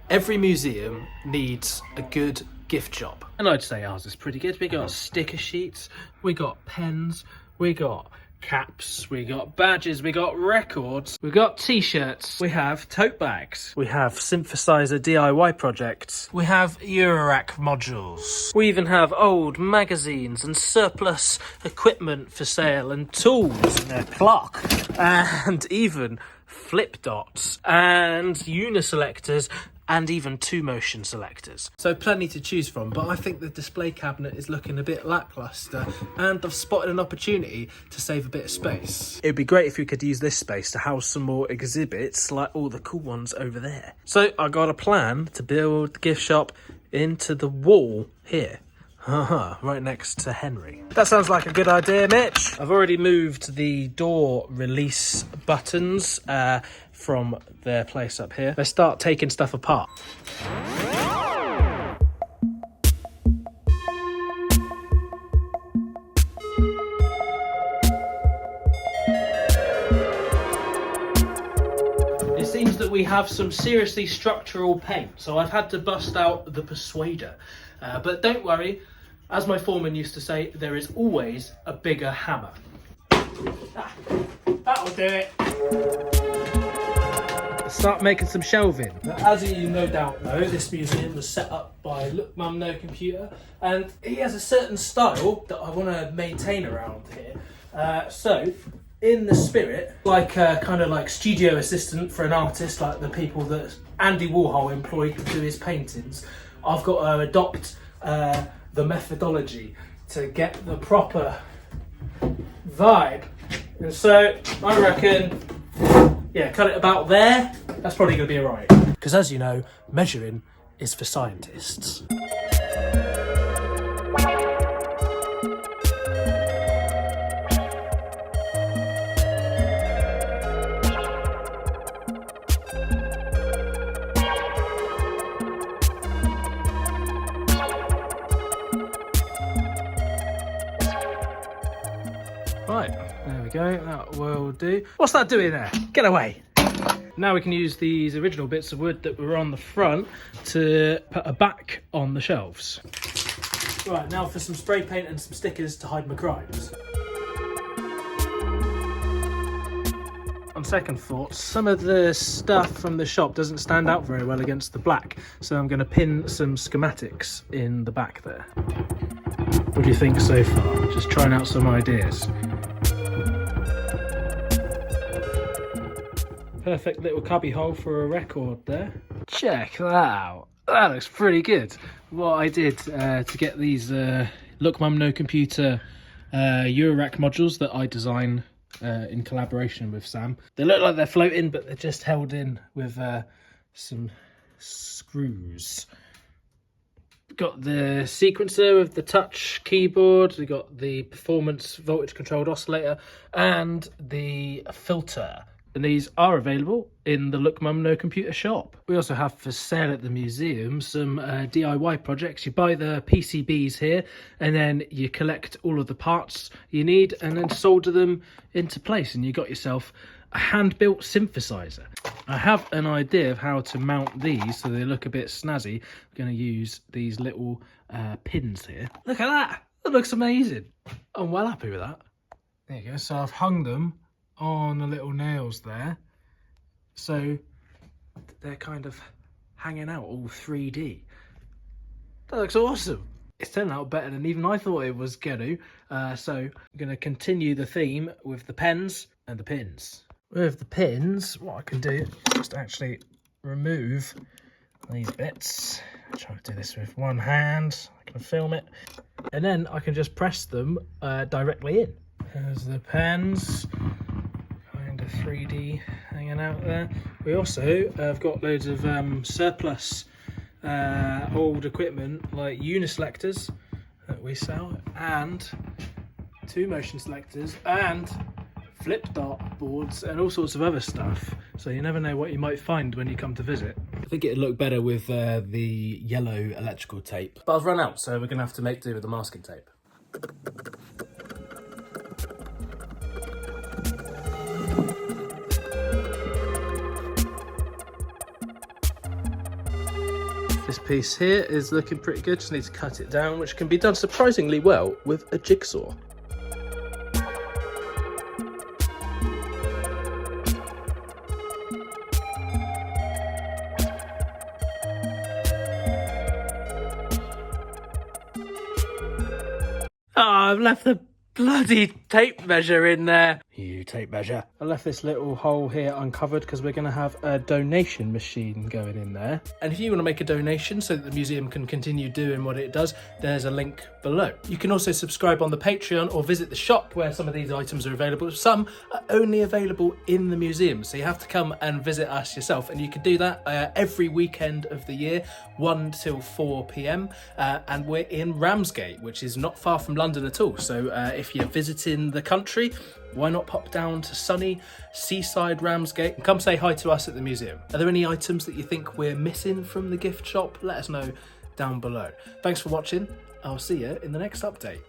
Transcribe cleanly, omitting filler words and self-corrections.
Every museum needs a good gift shop. And I'd say ours is pretty good. We got sticker sheets, we got pens, we got caps, we got badges, we got records, we got t-shirts, we have tote bags, we have synthesizer DIY projects, we have Eurorack modules, we even have old magazines and surplus equipment for sale and tools and a clock and even flip dots and uniselectors and even 2-motion selectors. So plenty to choose from, but I think the display cabinet is looking a bit lackluster and I've spotted an opportunity to save a bit of space. It'd be great if we could use this space to house some more exhibits like all the cool ones over there. So I got a plan to build the gift shop into the wall here. Right next to Henry. That sounds like a good idea, Mitch. I've already moved the door release buttons from their place up here. Let's start taking stuff apart. It seems that we have some seriously structural paint, so I've had to bust out the persuader. But don't worry, as my foreman used to say, there is always a bigger hammer. That'll do it. Let's start making some shelving. Now, as you no doubt know, this museum was set up by Look Mum No Computer, and he has a certain style that I want to maintain around here. So, in the spirit, like kind of like studio assistant for an artist, like the people that Andy Warhol employed to do his paintings, I've got to adopt the methodology to get the proper vibe. And so I reckon, yeah, cut it about there. That's probably going to be alright. Because as you know, measuring is for scientists. Right, there we go, that will do. What's that doing there? Get away. Now we can use these original bits of wood that were on the front to put a back on the shelves. Right, now for some spray paint and some stickers to hide my crimes. On second thought, some of the stuff from the shop doesn't stand out very well against the black, so I'm going to pin some schematics in the back there. What do you think so far? Just trying out some ideas. Perfect little cubby hole for a record there. Check that out. That looks pretty good. What I did to get these Look Mum No Computer Eurorack modules that I designed in collaboration with Sam. They look like they're floating, but they're just held in with some screws. Got the sequencer with the touch keyboard, we got the performance voltage controlled oscillator and the filter. And these are available in the Look Mum No Computer shop. We also have for sale at the museum some DIY projects. You buy the PCBs here and then you collect all of the parts you need and then solder them into place and you got yourself a hand-built synthesizer. I have an idea of how to mount these so they look a bit snazzy. I'm going to use these little pins here. Look at that! That looks amazing. I'm well happy with that. There you go. So I've hung them on the little nails there. So they're kind of hanging out all 3D. That looks awesome. It's turned out better than even I thought it was going to. So I'm going to continue the theme with the pens and the pins. With the pins, what I can do is just actually remove these bits. I'm trying to do this with one hand. I can film it. And then I can just press them directly in. There's the pens. Kind of 3D hanging out there. We also have got loads of surplus old equipment like uniselectors that we sell and 2-motion selectors and flip dart boards and all sorts of other stuff, so you never know what you might find when you come to visit. I think it'd look better with the yellow electrical tape, but I've run out, so we're gonna have to make do with the masking tape. This piece here is looking pretty good, just need to cut it down, which can be done surprisingly well with a jigsaw. Oh, I've left the bloody tape measure in there. You tape measure. I left this little hole here uncovered because we're going to have a donation machine going in there. And if you want to make a donation so that the museum can continue doing what it does, there's a link below. You can also subscribe on the Patreon or visit the shop where some of these items are available. Some are only available in the museum, so you have to come and visit us yourself. And you can do that every weekend of the year, 1 till 4 p.m. And we're in Ramsgate, which is not far from London at all. So if you're visiting the country, why not pop down to sunny seaside Ramsgate and come say hi to us at the museum? Are there any items that you think we're missing from the gift shop? Let us know down below. Thanks for watching. I'll see you in the next update.